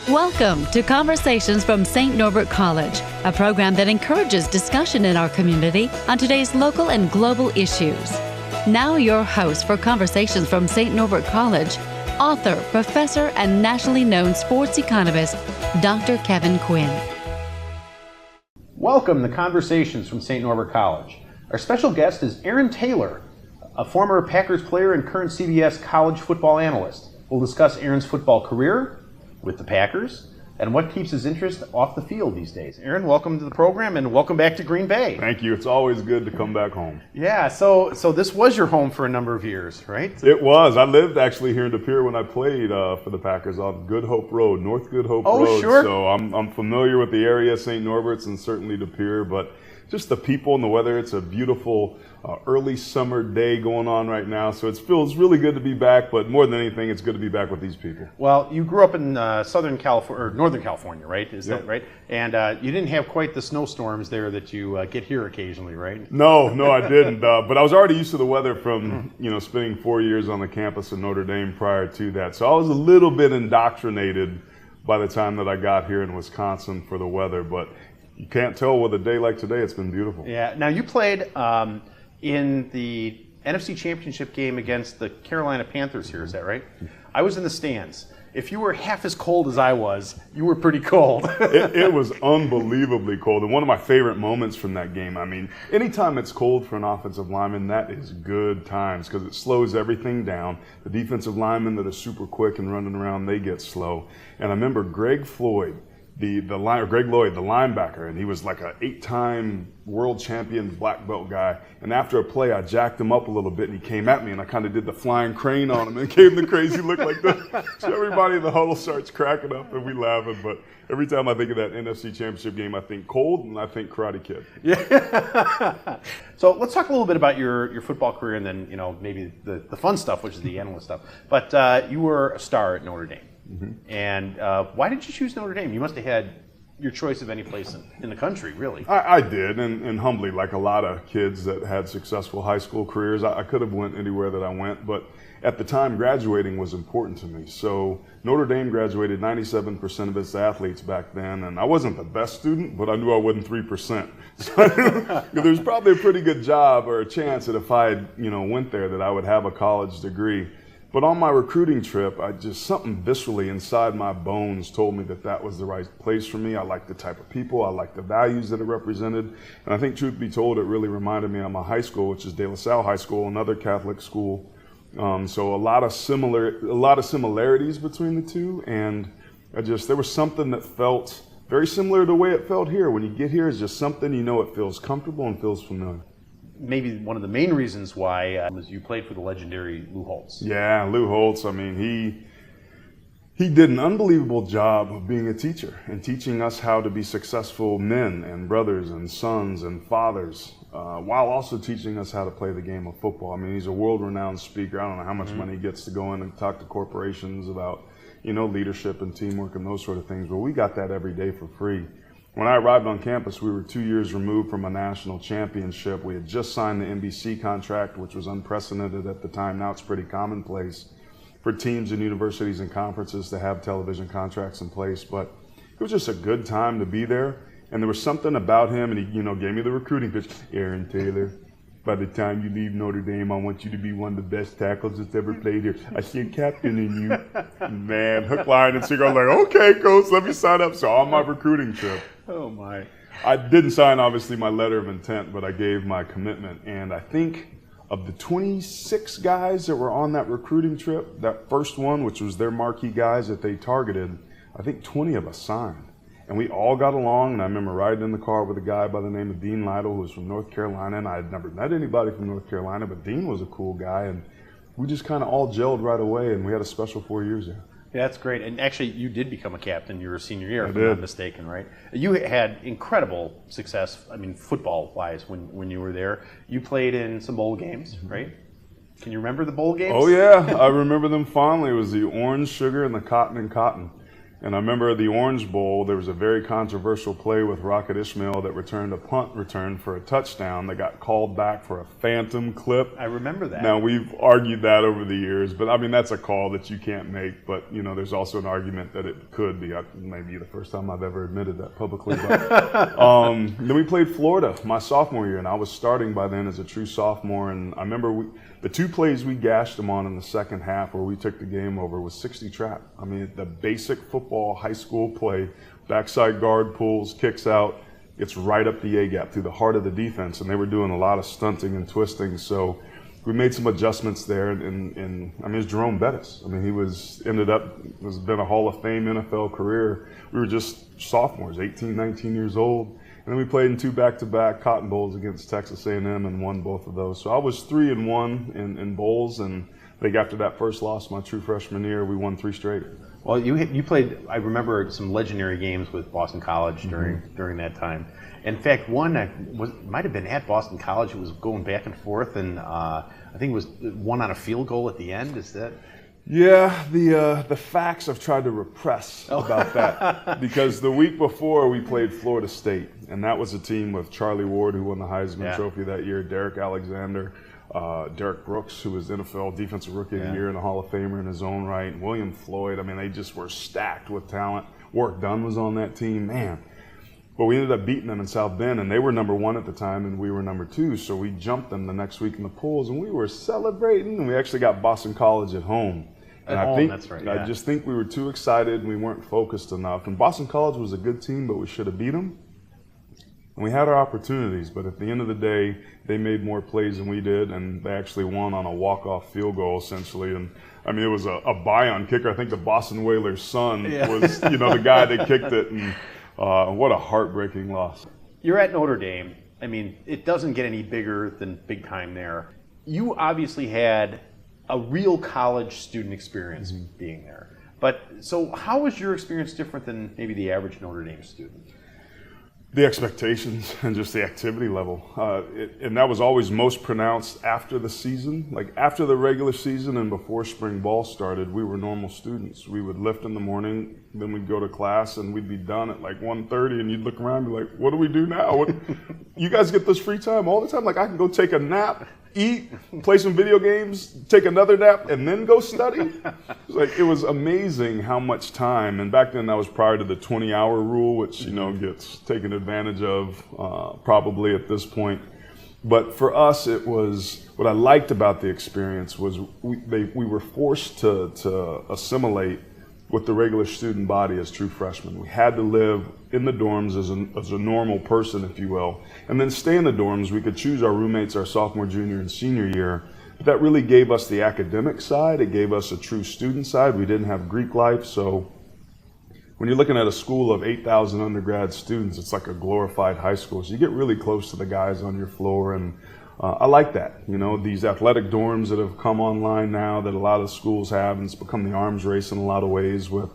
Welcome to Conversations from St. Norbert College, a program that encourages discussion in our community on today's local and global issues. Now your host for Conversations from St. Norbert College, author, professor, and nationally known sports economist, Dr. Kevin Quinn. Welcome to Conversations from St. Norbert College. Our special guest is Aaron Taylor, a former Packers player and current CBS college football analyst. We'll discuss Aaron's football career with the Packers and what keeps his interest off the field these days. Aaron, welcome to the program and welcome back to Green Bay. Thank you. It's always good to come back home. Yeah, so this was your home for a number of years, right? It was. I lived actually here in De Pere when I played for the Packers on Good Hope Road, North Good Hope Road. Oh, sure. So I'm familiar with the area, St. Norbert's and certainly De Pere, but just the people and the weather. It's a beautiful early summer day going on right now, so it feels really good to be back, but more than anything, it's good to be back with these people. Well, you grew up in Southern California, or Northern California, right? Is Yep. that right? And you didn't have quite the snowstorms there that you get here occasionally, right? No, I didn't. But I was already used to the weather from, spending 4 years on the campus of Notre Dame prior to that. So I was a little bit indoctrinated by the time that I got here in Wisconsin for the weather, but you can't tell with a day like today. It's been beautiful. Yeah. Now, you played in the NFC Championship game against the Carolina Panthers here, is that right? I was in the stands. If you were half as cold as I was, you were pretty cold. It was unbelievably cold. And one of my favorite moments from that game, I mean, anytime it's cold for an offensive lineman, that is good times because it slows everything down. The defensive linemen that are super quick and running around, they get slow. And I remember Greg Lloyd, the linebacker, and he was like an 8-time world champion black belt guy. And after a play, I jacked him up a little bit, and he came at me, and I kind of did the flying crane on him and gave him the crazy look like that. So everybody in the huddle starts cracking up, and we laughing. But every time I think of that NFC Championship game, I think cold, and I think Karate Kid. Yeah. So let's talk a little bit about your football career, and then maybe the fun stuff, which is the analyst stuff. But you were a star at Notre Dame. Mm-hmm. And why did you choose Notre Dame? You must have had your choice of any place in the country, really. I did, and humbly, like a lot of kids that had successful high school careers, I could have went anywhere that I went, but at the time, graduating was important to me. So Notre Dame graduated 97% of its athletes back then, and I wasn't the best student, but I knew I wasn't 3%. So there's probably a pretty good job or a chance that if I went there that I would have a college degree. But on my recruiting trip, something viscerally inside my bones told me that was the right place for me. I liked the type of people, I liked the values that it represented. And I think, truth be told, it really reminded me of my high school, which is De La Salle High School, another Catholic school. So a lot of similarities between the two. And there was something that felt very similar to the way it felt here. When you get here, it's just something, it feels comfortable and feels familiar. Maybe one of the main reasons why was you played for the legendary Lou Holtz. Yeah, Lou Holtz. I mean, he did an unbelievable job of being a teacher and teaching us how to be successful men and brothers and sons and fathers, while also teaching us how to play the game of football. I mean, he's a world-renowned speaker. I don't know how much money he gets to go in and talk to corporations about, leadership and teamwork and those sort of things, but we got that every day for free. When I arrived on campus, we were 2 years removed from a national championship. We had just signed the NBC contract, which was unprecedented at the time. Now it's pretty commonplace for teams and universities and conferences to have television contracts in place. But it was just a good time to be there. And there was something about him, and he, gave me the recruiting pitch. Aaron Taylor, by the time you leave Notre Dame, I want you to be one of the best tackles that's ever played here. I see a captain in you. Man, hook, line, and sinker. I was like, okay, coach, let me sign up. So on my recruiting trip. Oh, my. I didn't sign, obviously, my letter of intent, but I gave my commitment. And I think of the 26 guys that were on that recruiting trip, that first one, which was their marquee guys that they targeted, I think 20 of us signed. And we all got along, and I remember riding in the car with a guy by the name of Dean Lytle, who was from North Carolina, and I had never met anybody from North Carolina, but Dean was a cool guy, and we just kind of all gelled right away, and we had a special 4 years there. Yeah, that's great. And actually, you did become a captain your senior year, if I'm not mistaken, right? You had incredible success, football-wise, when you were there. You played in some bowl games, right? Can you remember the bowl games? Oh, yeah. I remember them fondly. It was the orange sugar and the cotton and cotton. And I remember the Orange Bowl, there was a very controversial play with Rocket Ismail that returned a punt return for a touchdown that got called back for a phantom clip. I remember that. Now, we've argued that over the years, but I mean, that's a call that you can't make. But, you know, there's also an argument that it could be. Maybe the first time I've ever admitted that publicly. But then we played Florida my sophomore year, and I was starting by then as a true sophomore. And I remember the two plays we gashed them on in the second half where we took the game over was 60 trap. I mean, the basic football high school play, backside guard pulls, kicks out, gets right up the A-gap through the heart of the defense. And they were doing a lot of stunting and twisting. So we made some adjustments there. And I mean, it was Jerome Bettis. I mean, he has been a Hall of Fame NFL career. We were just sophomores, 18, 19 years old. And then we played in two back-to-back Cotton Bowls against Texas A&M and won both of those. So I was 3-1 in bowls, and I think after that first loss my true freshman year, we won 3 straight. Well, you played, I remember some legendary games with Boston College during that time. In fact, one might have been at Boston College. It was going back and forth, and I think it was one on a field goal at the end. Is that? Yeah, the facts I've tried to repress about that because the week before we played Florida State, and that was a team with Charlie Ward, who won the Heisman Trophy that year, Derek Alexander, Derek Brooks, who was NFL Defensive Rookie of the Year and a Hall of Famer in his own right, and William Floyd. I mean, they just were stacked with talent. Warwick Dunn was on that team, man. But we ended up beating them in South Bend, and they were number 1 at the time, and we were number 2. So we jumped them the next week in the polls, and we were celebrating, and we actually got Boston College at home. And I just think we were too excited and we weren't focused enough. And Boston College was a good team, but we should have beat them. And we had our opportunities, but at the end of the day, they made more plays than we did, and they actually won on a walk-off field goal, essentially. And I mean, it was a buy-on kicker. I think the Boston Whalers' son was, the guy that kicked it. And what a heartbreaking loss. You're at Notre Dame. I mean, it doesn't get any bigger than big time there. You obviously had a real college student experience being there. But so how was your experience different than maybe the average Notre Dame student? The expectations and just the activity level. And that was always most pronounced after the season. Like after the regular season and before spring ball started, we were normal students. We would lift in the morning, then we'd go to class, and we'd be done at like 1:30, and you'd look around and be like, what do we do now? You guys get this free time all the time? Like I can go take a nap, eat, play some video games, take another nap, and then go study? It was amazing how much time, and back then that was prior to the 20-hour rule, which, gets taken advantage of probably at this point. But for us, it was, what I liked about the experience was we were forced to assimilate with the regular student body as true freshmen. We had to live in the dorms as a normal person, if you will, and then stay in the dorms. We could choose our roommates our sophomore, junior, and senior year. But that really gave us the academic side. It gave us a true student side. We didn't have Greek life, so when you're looking at a school of 8,000 undergrad students, it's like a glorified high school. So you get really close to the guys on your floor, and I like that. These athletic dorms that have come online now that a lot of schools have, and it's become the arms race in a lot of ways with,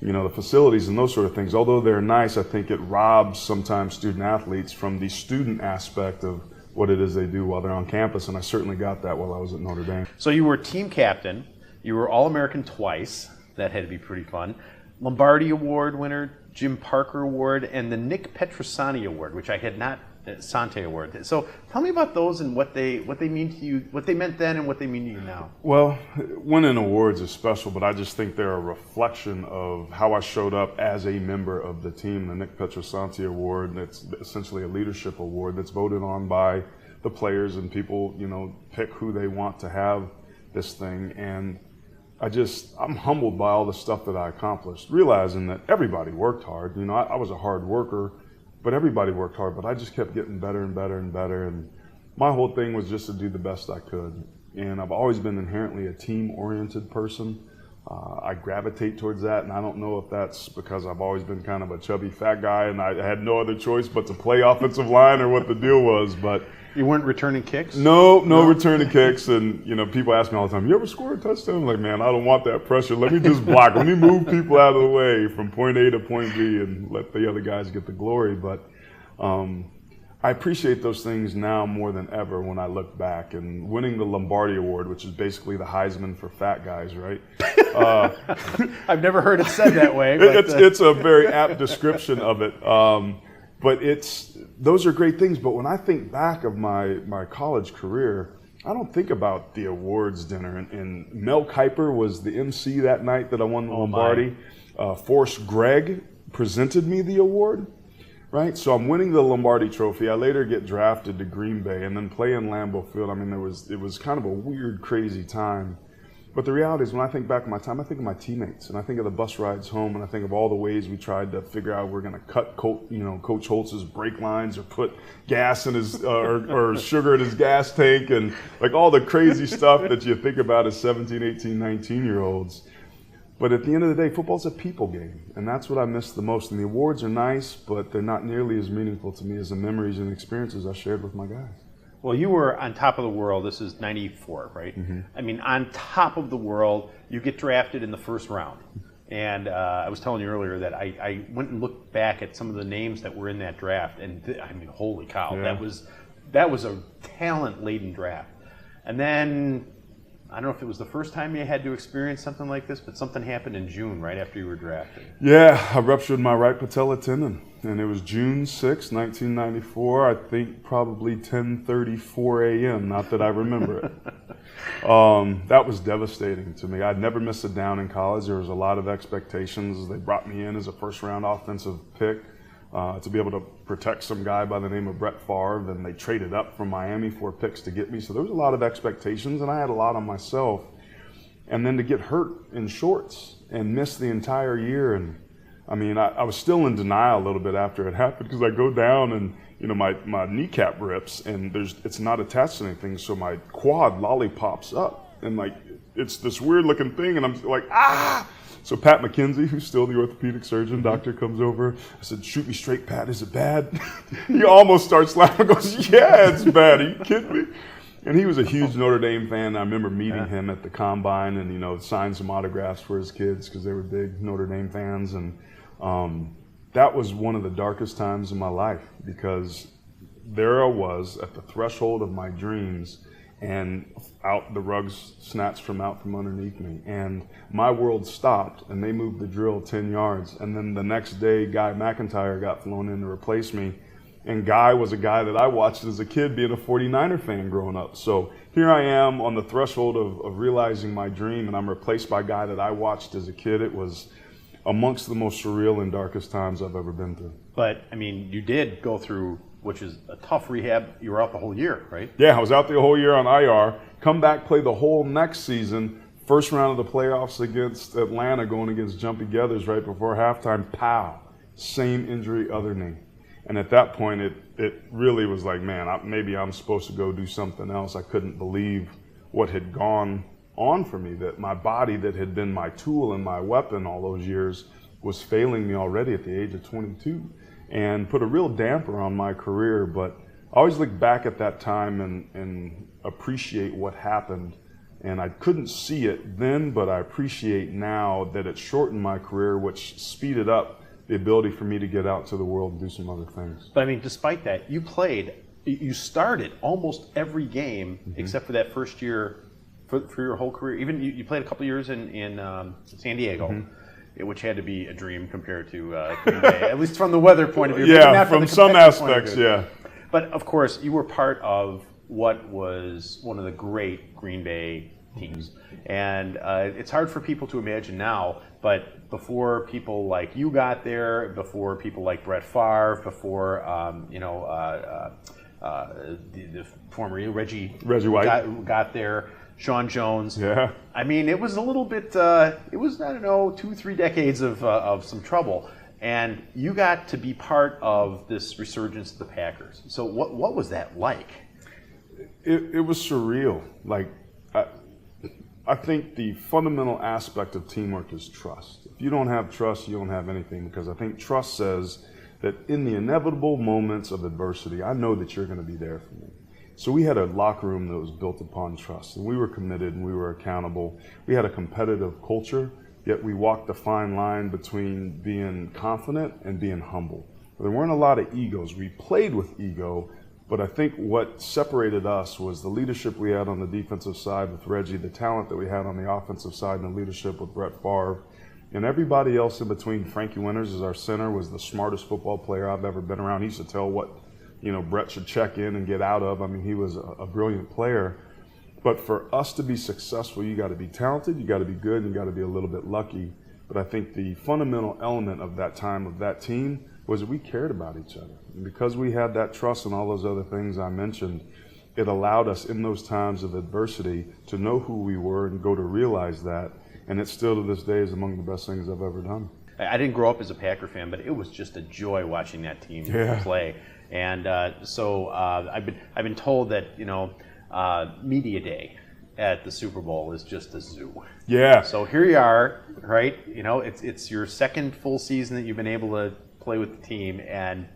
the facilities and those sort of things. Although they're nice, I think it robs sometimes student athletes from the student aspect of what it is they do while they're on campus, and I certainly got that while I was at Notre Dame. So you were team captain, you were All-American twice, that had to be pretty fun, Lombardi Award winner, Jim Parker Award, and the Nick Petrosani Award, which I had not, Sante Award. So tell me about those and what they mean to you, what they meant then and what they mean to you now. Well, winning awards is special, but I just think they're a reflection of how I showed up as a member of the team. The Nick Petrosani Award, that's essentially a leadership award that's voted on by the players, and people, pick who they want to have this thing. And I'm humbled by all the stuff that I accomplished, realizing that everybody worked hard. I was a hard worker, but everybody worked hard, but I just kept getting better and better and better. And my whole thing was just to do the best I could. And I've always been inherently a team-oriented person. I gravitate towards that, and I don't know if that's because I've always been kind of a chubby fat guy and I had no other choice but to play offensive line or what the deal was. But you weren't returning kicks? No returning kicks. And, people ask me all the time, you ever score a touchdown? I'm like, man, I don't want that pressure. Let me just block. Let me move people out of the way from point A to point B and let the other guys get the glory. But I appreciate those things now more than ever when I look back. And winning the Lombardi Award, which is basically the Heisman for fat guys, right? I've never heard it said that way. But it's a very apt description of it. But those are great things. But when I think back of my college career, I don't think about the awards dinner. And Mel Kiper was the MC that night that I won the Lombardi. Forrest Gregg presented me the award. Right, so I'm winning the Lombardi Trophy. I later get drafted to Green Bay and then play in Lambeau Field. I mean, it was kind of a weird, crazy time. But the reality is, when I think back on my time, I think of my teammates, and I think of the bus rides home, and I think of all the ways we tried to figure out we're going to cut Coach Holtz's brake lines, or put gas in his or sugar in his gas tank, and like all the crazy stuff that you think about as 17, 18, 19-year-olds. But at the end of the day, football's a people game, and that's what I miss the most. And the awards are nice, but they're not nearly as meaningful to me as the memories and experiences I shared with my guys. Well, you were on top of the world. This is 94, right? Mm-hmm. I mean, on top of the world, you get drafted in the first round. And I was telling you earlier that I went and looked back at some of the names that were in that draft, and I mean, holy cow, Yeah. that was a talent-laden draft. And then, I don't know if it was the first time you had to experience something like this, but something happened in June right after you were drafted. Yeah, I ruptured my right patella tendon, and it was June 6, 1994, I think probably 10:34 a.m., not that I remember it. That was devastating to me. I'd never missed a down in college. There was a lot of expectations. They brought me in as a first-round offensive pick to be able to protect some guy by the name of Brett Favre, and they traded up from Miami for picks to get me. So there was a lot of expectations, and I had a lot on myself. And then to get hurt in shorts and miss the entire year, and I mean, I was still in denial a little bit after it happened, because I go down and my kneecap rips, and it's not attached to anything, so my quad lollipops up, and like it's this weird looking thing, and I'm like, ah! So Pat McKenzie, who's still the orthopedic surgeon, doctor, comes over. I said, "Shoot me straight, Pat. Is it bad?" He almost starts laughing. Goes, "Yeah, it's bad. Are you kidding me?" And he was a huge Notre Dame fan. I remember meeting him at the combine, and signed some autographs for his kids because they were big Notre Dame fans. And that was one of the darkest times in my life, because there I was at the threshold of my dreams, and out the rugs snatched from underneath me, and my world stopped, and they moved the drill 10 yards, and then the next day Guy McIntyre got flown in to replace me, and Guy was a guy that I watched as a kid, being a 49er fan growing up. So here I am on the threshold of realizing my dream, and I'm replaced by a guy that I watched as a kid. It was amongst the most surreal and darkest times I've ever been through. But I mean, you did go through, which is a tough rehab. You were out the whole year, right? Yeah, I was out the whole year on IR, come back, play the whole next season, first round of the playoffs against Atlanta, going against Jumpy Geathers right before halftime, pow, same injury, other knee. And at that point, it really was like, man, maybe I'm supposed to go do something else. I couldn't believe what had gone on for me, that my body that had been my tool and my weapon all those years was failing me already at the age of 22. And put a real damper on my career. But I always look back at that time and appreciate what happened. And I couldn't see it then, but I appreciate now that it shortened my career, which speeded up the ability for me to get out to the world and do some other things. But I mean, despite that, you started almost every game except for that first year for your whole career. Even you played a couple years in San Diego. Which had to be a dream compared to Green Bay, at least from the weather point of view. Yeah, from some aspects, yeah. But of course, you were part of what was one of the great Green Bay teams. And it's hard for people to imagine now, but before people like you got there, before people like Brett Favre, before the former Reggie White got there, Sean Jones. Yeah. I mean, it was a little bit, it was, 2-3 decades of some trouble. And you got to be part of this resurgence of the Packers. So what was that like? It was surreal. Like, I think the fundamental aspect of teamwork is trust. If you don't have trust, you don't have anything, because I think trust says that in the inevitable moments of adversity, I know that you're going to be there for me. So we had a locker room that was built upon trust, and we were committed and we were accountable. We had a competitive culture, yet we walked the fine line between being confident and being humble. There weren't a lot of egos. We played with ego, but I think what separated us was the leadership we had on the defensive side with Reggie, the talent that we had on the offensive side, and the leadership with Brett Favre. And everybody else in between. Frankie Winters is our center, was the smartest football player I've ever been around. He used to tell what, Brett should check in and get out of. I mean, he was a brilliant player. But for us to be successful, you got to be talented, you got to be good, and you got to be a little bit lucky. But I think the fundamental element of that time, of that team, was that we cared about each other. And because we had that trust and all those other things I mentioned, it allowed us in those times of adversity to know who we were and go to realize that. And it still to this day is among the best things I've ever done. I didn't grow up as a Packer fan, but it was just a joy watching that team play. And so I've been told that media day at the Super Bowl is just a zoo. Yeah. So here you are, right? It's your second full season that you've been able to play with the team, and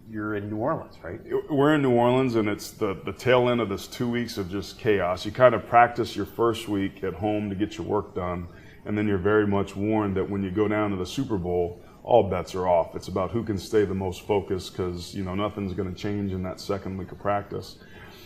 you're in New Orleans, right? We're in New Orleans, and it's the tail end of this 2 weeks of just chaos. You kind of practice your first week at home to get your work done, and then you're very much warned that when you go down to the Super Bowl, all bets are off. It's about who can stay the most focused, because nothing's going to change in that second week of practice.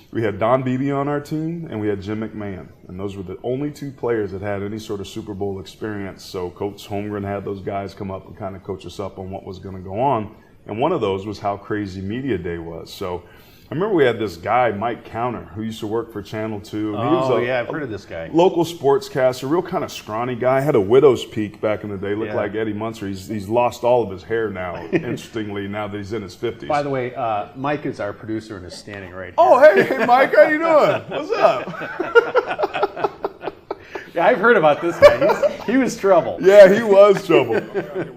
We had Don Beebe on our team, and we had Jim McMahon, and those were the only two players that had any sort of Super Bowl experience. So Coach Holmgren had those guys come up and kind of coach us up on what was going to go on, and one of those was how crazy media day was. So I remember we had this guy, Mike Counter, who used to work for Channel 2. I've heard of this guy. Local sportscaster, real kind of scrawny guy. Had a widow's peak back in the day, looked like Eddie Munster. He's lost all of his hair now, interestingly, now that he's in his 50s. By the way, Mike is our producer and is standing right here. Oh, hey, Mike, how you doing? What's up? Yeah, I've heard about this guy. He was trouble. Yeah, he was trouble.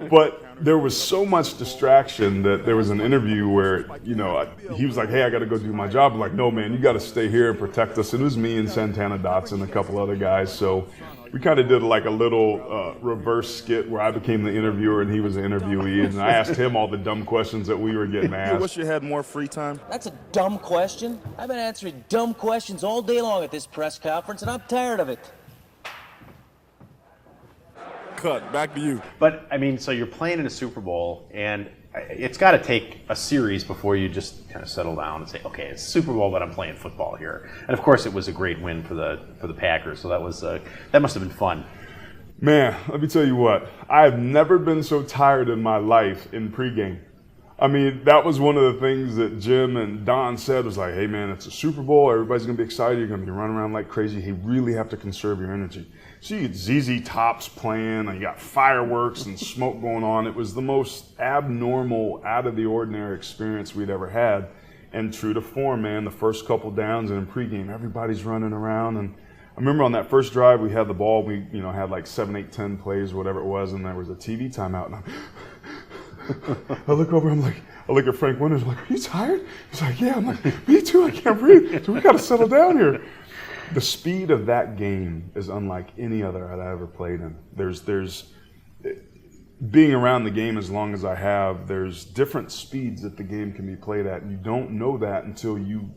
But there was so much distraction that there was an interview where, he was like, hey, I got to go do my job. I'm like, no, man, you got to stay here and protect us. And it was me and Santana Dotson and a couple other guys. So we kind of did like a little reverse skit where I became the interviewer and he was the interviewee. And I asked him all the dumb questions that we were getting asked. You wish you had more free time? That's a dumb question. I've been answering dumb questions all day long at this press conference, and I'm tired of it. Cut. Back to you. But, so you're playing in a Super Bowl, and it's got to take a series before you just kind of settle down and say, okay, it's Super Bowl, but I'm playing football here. And, of course, it was a great win for the Packers, so that must have been fun. Man, let me tell you what. I have never been so tired in my life in pregame. That was one of the things that Jim and Don said was like, hey, man, it's a Super Bowl. Everybody's going to be excited. You're going to be running around like crazy. You really have to conserve your energy. So you get ZZ Tops playing, and you got fireworks and smoke going on. It was the most abnormal, out-of-the-ordinary experience we'd ever had. And true to form, man, the first couple downs and in pregame, everybody's running around. And I remember on that first drive, we had the ball. We had like 7, 8, 10 plays, whatever it was, and there was a TV timeout. And I look over, I look at Frank Winters, I'm like, are you tired? He's like, yeah. I'm like, me too, I can't breathe. So we got to settle down here. The speed of that game is unlike any other that I ever played in. There's being around the game as long as I have, there's different speeds that the game can be played at. And you don't know that until you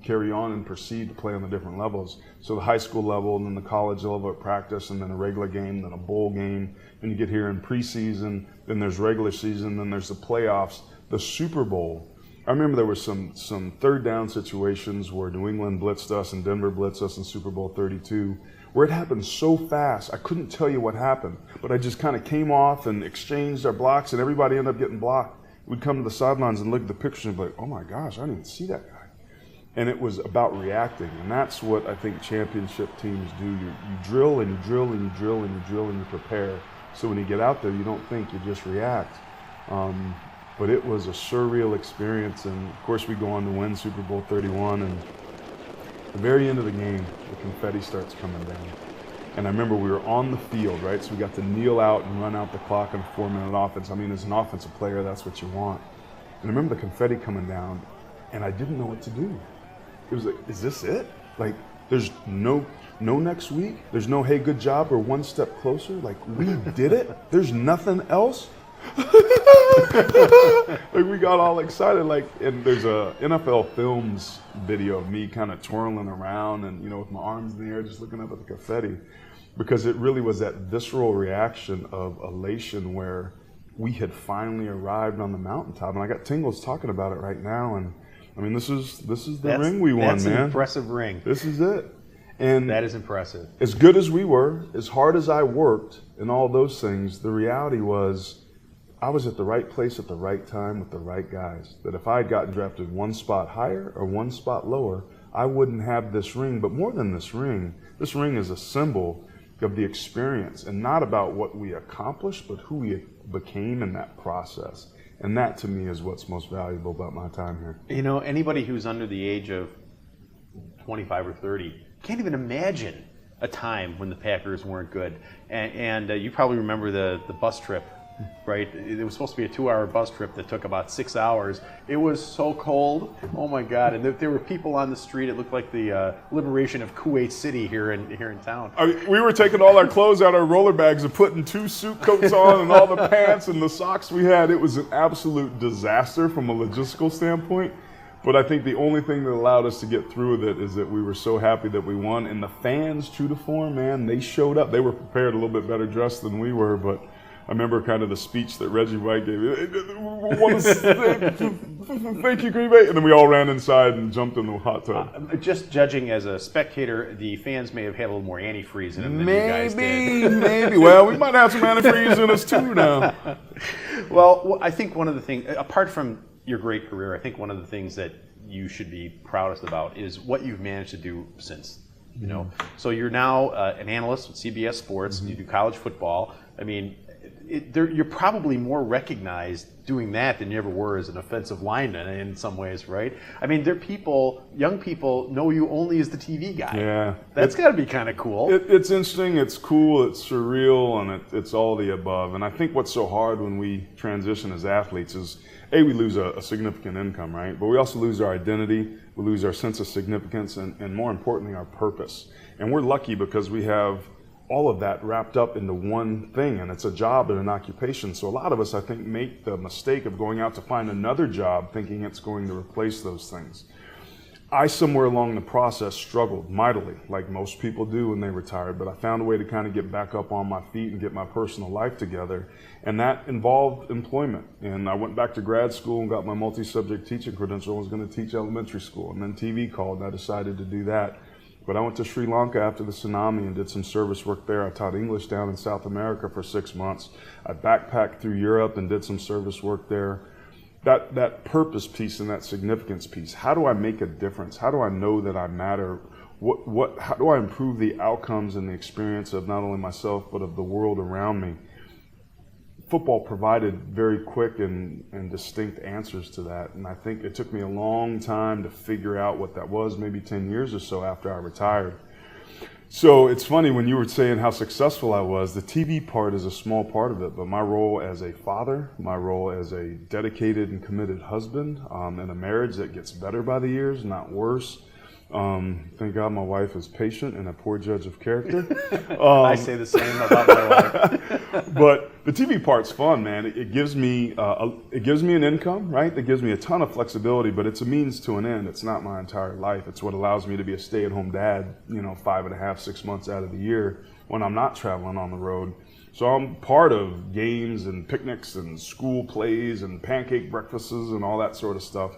carry on and proceed to play on the different levels. So the high school level, and then the college level at practice, and then a regular game, then a bowl game. Then you get here in preseason, then there's regular season, then there's the playoffs, the Super Bowl. I remember there were some third down situations where New England blitzed us and Denver blitzed us in Super Bowl 32, where it happened so fast, I couldn't tell you what happened, but I just kind of came off and exchanged our blocks, and everybody ended up getting blocked. We'd come to the sidelines and look at the pictures and be like, oh my gosh, I didn't even see that guy. And it was about reacting, and that's what I think championship teams do. You drill and you drill and you drill and you drill and you prepare. So when you get out there, you don't think, you just react. But it was a surreal experience, and of course we go on to win Super Bowl 31, and at the very end of the game, the confetti starts coming down. And I remember we were on the field, right? So we got to kneel out and run out the clock on a 4-minute offense. As an offensive player, that's what you want. And I remember the confetti coming down, and I didn't know what to do. It was like, is this it? Like, there's no next week? There's no, hey, good job, or one step closer? Like, we did it? There's nothing else? Like, we got all excited, and there's a NFL Films video of me kind of twirling around and with my arms in the air just looking up at the confetti, because it really was that visceral reaction of elation where we had finally arrived on the mountaintop. And I got tingles talking about it right now. And I mean, this is the ring we won, man. That's an impressive ring. This is it. And that is impressive. As good as we were, as hard as I worked and all those things, the reality was I was at the right place at the right time with the right guys. That if I had gotten drafted one spot higher or one spot lower, I wouldn't have this ring. But more than this ring is a symbol of the experience, and not about what we accomplished, but who we became in that process. And that, to me, is what's most valuable about my time here. You know, anybody who's under the age of 25 or 30 can't even imagine a time when the Packers weren't good. And you probably remember the bus trip, right? It was supposed to be a 2-hour bus trip that took about 6 hours. It was so cold. Oh my God! And there were people on the street. It looked like the liberation of Kuwait City here in town. We were taking all our clothes out of our roller bags and putting 2 suit coats on and all the pants and the socks we had. It was an absolute disaster from a logistical standpoint. But I think the only thing that allowed us to get through with it is that we were so happy that we won. And the fans, true to form, man, they showed up. They were prepared, a little bit better dressed than we were, but I remember kind of the speech that Reggie White gave. Thank you, Green Bay. And then we all ran inside and jumped in the hot tub. Just judging as a spectator, the fans may have had a little more antifreeze in them than you guys did. Maybe. Well, we might have some antifreeze in us too now. Well, I think one of the things, apart from your great career, I think one of the things that you should be proudest about is what you've managed to do since. You know, so you're now an analyst with CBS Sports. You do college football. I mean, you're probably more recognized doing that than you ever were as an offensive lineman in some ways, right? I mean, young people know you only as the TV guy. Yeah. That's got to be kind of cool. It's interesting, it's cool, it's surreal, and it's all the above. And I think what's so hard when we transition as athletes is, we lose a significant income, right? But we also lose our identity, we lose our sense of significance, and more importantly, our purpose. And we're lucky because we have all of that wrapped up into one thing, and it's a job and an occupation. So a lot of us, I think, make the mistake of going out to find another job thinking it's going to replace those things. I, somewhere along the process, struggled mightily, like most people do when they retired, but I found a way to kind of get back up on my feet and get my personal life together, and that involved employment. And I went back to grad school and got my multi-subject teaching credential. I was going to teach elementary school, and then TV called, and I decided to do that. But I went to Sri Lanka after the tsunami and did some service work there. I taught English down in South America for 6 months. I backpacked through Europe and did some service work there. That purpose piece and that significance piece. How do I make a difference? How do I know that I matter? How do I improve the outcomes and the experience of not only myself but of the world around me? Football provided very quick and distinct answers to that, and I think it took me a long time to figure out what that was, maybe 10 years or so after I retired. So it's funny when you were saying how successful I was, the TV part is a small part of it, but my role as a father, my role as a dedicated and committed husband, in a marriage that gets better by the years, not worse. Thank God my wife is patient and a poor judge of character. I say the same about my wife. But the TV part's fun, man. It gives me an income, right? It gives me a ton of flexibility, but it's a means to an end. It's not my entire life. It's what allows me to be a stay-at-home dad, 5.5, 6 months out of the year when I'm not traveling on the road. So I'm part of games and picnics and school plays and pancake breakfasts and all that sort of stuff.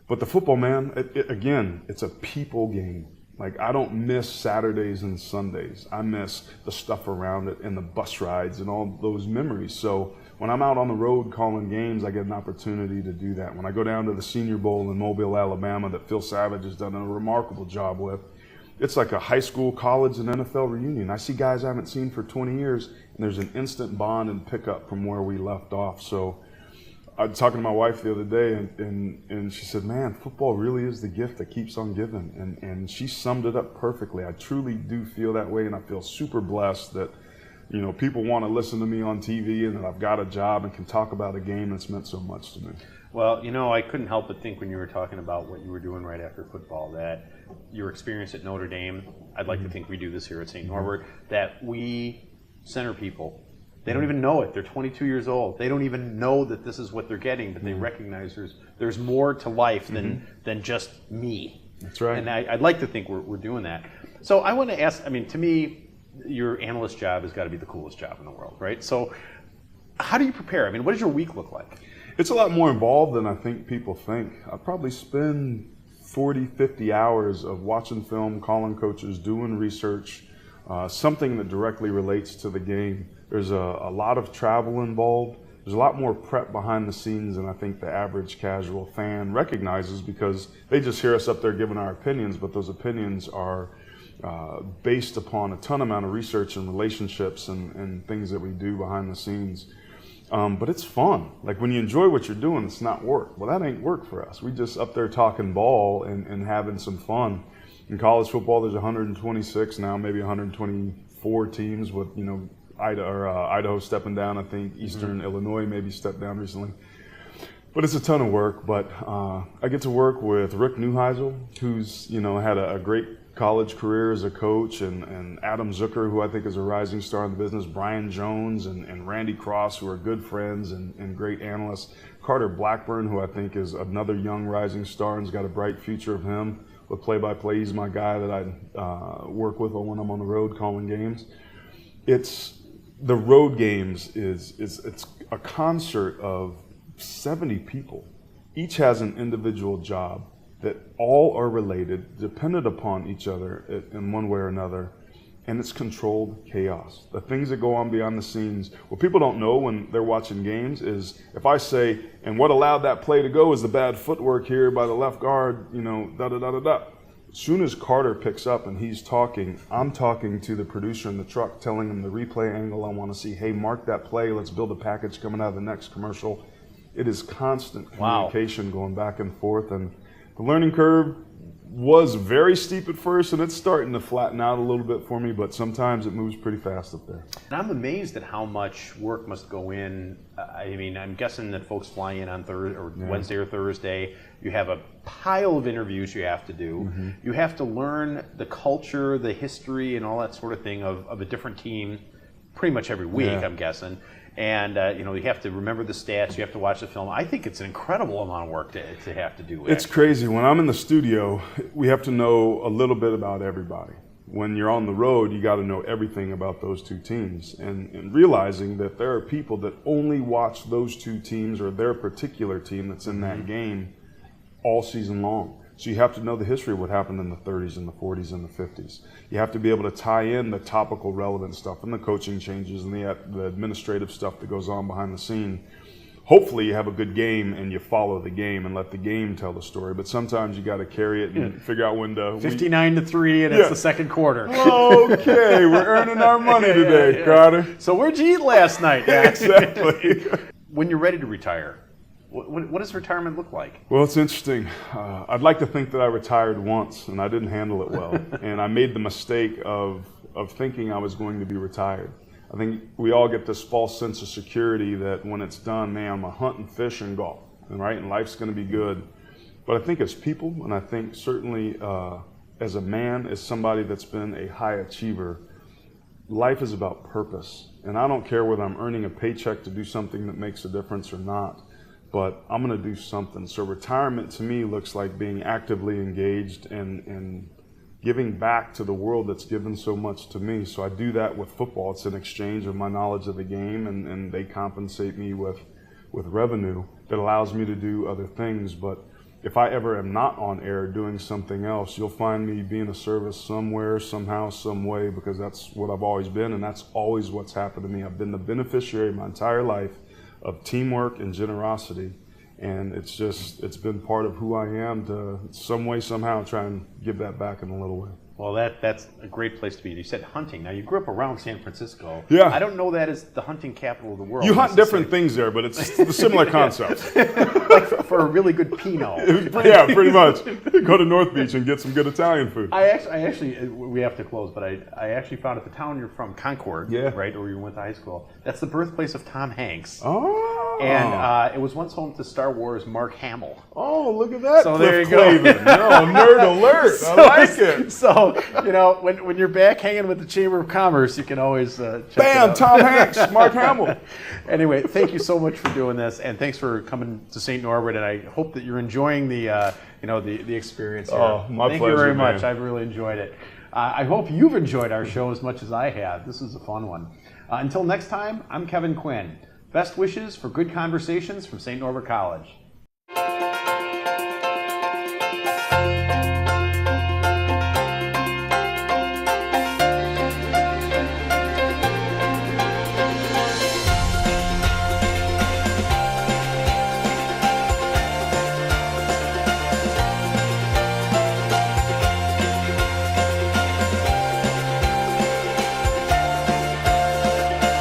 But the football, man, again, it's a people game. Like, I don't miss Saturdays and Sundays. I miss the stuff around it and the bus rides and all those memories. So when I'm out on the road calling games, I get an opportunity to do that. When I go down to the Senior Bowl in Mobile, Alabama, that Phil Savage has done a remarkable job with, it's like a high school, college, and NFL reunion. I see guys I haven't seen for 20 years, and there's an instant bond and pickup from where we left off. So I was talking to my wife the other day, and she said, man, football really is the gift that keeps on giving. And she summed it up perfectly. I truly do feel that way, and I feel super blessed that, people want to listen to me on TV and that I've got a job and can talk about a game that's meant so much to me. Well, I couldn't help but think when you were talking about what you were doing right after football, that your experience at Notre Dame, I'd like to think we do this here at St. Norbert, that we center people. They don't even know it. They're 22 years old. They don't even know that this is what they're getting, but they recognize there's more to life than just me. That's right. And I'd like to think we're doing that. So I want to ask, to me, your analyst job has got to be the coolest job in the world, right? So How do you prepare? I mean, what does your week look like? It's a lot more involved than I think people think. I probably spend 40, 50 hours of watching film, calling coaches, doing research, something that directly relates to the game. There's a lot of travel involved. There's a lot more prep behind the scenes than I think the average casual fan recognizes, because they just hear us up there giving our opinions, but those opinions are based upon a ton amount of research and relationships and things that we do behind the scenes. But it's fun. Like, when you enjoy what you're doing, it's not work. Well, that ain't work for us. We just up there talking ball and having some fun. In college football, there's 126 now, maybe 124 teams with, Idaho stepping down. I think Eastern Illinois maybe stepped down recently. But it's a ton of work. But I get to work with Rick Neuheisel, who's, had a great college career as a coach, and Adam Zucker, who I think is a rising star in the business, Brian Jones and Randy Cross, who are good friends and great analysts, Carter Blackburn, who I think is another young rising star and's got a bright future of him with play-by-play. He's my guy that I work with when I'm on the road calling games. The road games it's a concert of 70 people. Each has an individual job that all are related, dependent upon each other in one way or another, and it's controlled chaos. The things that go on beyond the scenes, what people don't know when they're watching games is, if I say, and what allowed that play to go is the bad footwork here by the left guard, da-da-da-da-da. As soon as Carter picks up and he's talking, I'm talking to the producer in the truck, telling him the replay angle I want to see. Hey, mark that play. Let's build a package coming out of the next commercial. It is constant communication going back and forth, and the learning curve was very steep at first, and it's starting to flatten out a little bit for me, but sometimes it moves pretty fast up there. And I'm amazed at how much work must go in. I'm guessing that folks fly in on Wednesday or Thursday. You have a pile of interviews you have to do. Mm-hmm. You have to learn the culture, the history, and all that sort of thing of a different team pretty much every week, I'm guessing. And, you have to remember the stats, you have to watch the film. I think it's an incredible amount of work to have to do. It's crazy. When I'm in the studio, we have to know a little bit about everybody. When you're on the road, you got to know everything about those two teams. And realizing that there are people that only watch those two teams or their particular team that's in that game all season long. So you have to know the history of what happened in the 30s and the 40s and the 50s. You have to be able to tie in the topical relevant stuff and the coaching changes and the administrative stuff that goes on behind the scene. Hopefully you have a good game and you follow the game and let the game tell the story. But sometimes you got to carry it and figure out when to... 59-3 and it's the second quarter. Okay, we're earning our money today, Carter. So where'd you eat last night, Max? Exactly. When you're ready to retire, what does retirement look like? Well, it's interesting. I'd like to think that I retired once and I didn't handle it well. And I made the mistake of thinking I was going to be retired. I think we all get this false sense of security that when it's done, man, I'm a hunt and fish and golf, right? And life's going to be good. But I think as people, and I think certainly as a man, as somebody that's been a high achiever, life is about purpose. And I don't care whether I'm earning a paycheck to do something that makes a difference or not, but I'm going to do something. So retirement to me looks like being actively engaged and giving back to the world that's given so much to me. So I do that with football. It's an exchange of my knowledge of the game, and they compensate me with revenue that allows me to do other things. But if I ever am not on air doing something else, you'll find me being of service somewhere, somehow, some way, because that's what I've always been, and that's always what's happened to me. I've been the beneficiary my entire life of teamwork and generosity, and it's been part of who I am to some way, somehow try and give that back in a little way. Well, that's a great place to be. You said hunting. Now, you grew up around San Francisco. Yeah. I don't know that as the hunting capital of the world. You hunt different things there, but it's a similar concept. Like for a really good Pinot. Yeah, pretty much. Go to North Beach and get some good Italian food. I actually, we have to close, but I actually found at the town you're from, Concord, right, where you went to high school, that's the birthplace of Tom Hanks. Oh. And it was once home to Star Wars Mark Hamill. Oh, look at that. So there you go. No, nerd alert. I like it. So, when you're back hanging with the Chamber of Commerce, you can always check it out. Tom Hanks, Mark Hamill. Anyway, thank you so much for doing this, and thanks for coming to St. Norbert, and I hope that you're enjoying the experience here. Oh, my pleasure. Thank you very much. Man. I've really enjoyed it. I hope you've enjoyed our show as much as I have. This is a fun one. Until next time, I'm Kevin Quinn. Best wishes for good conversations from St. Norbert College.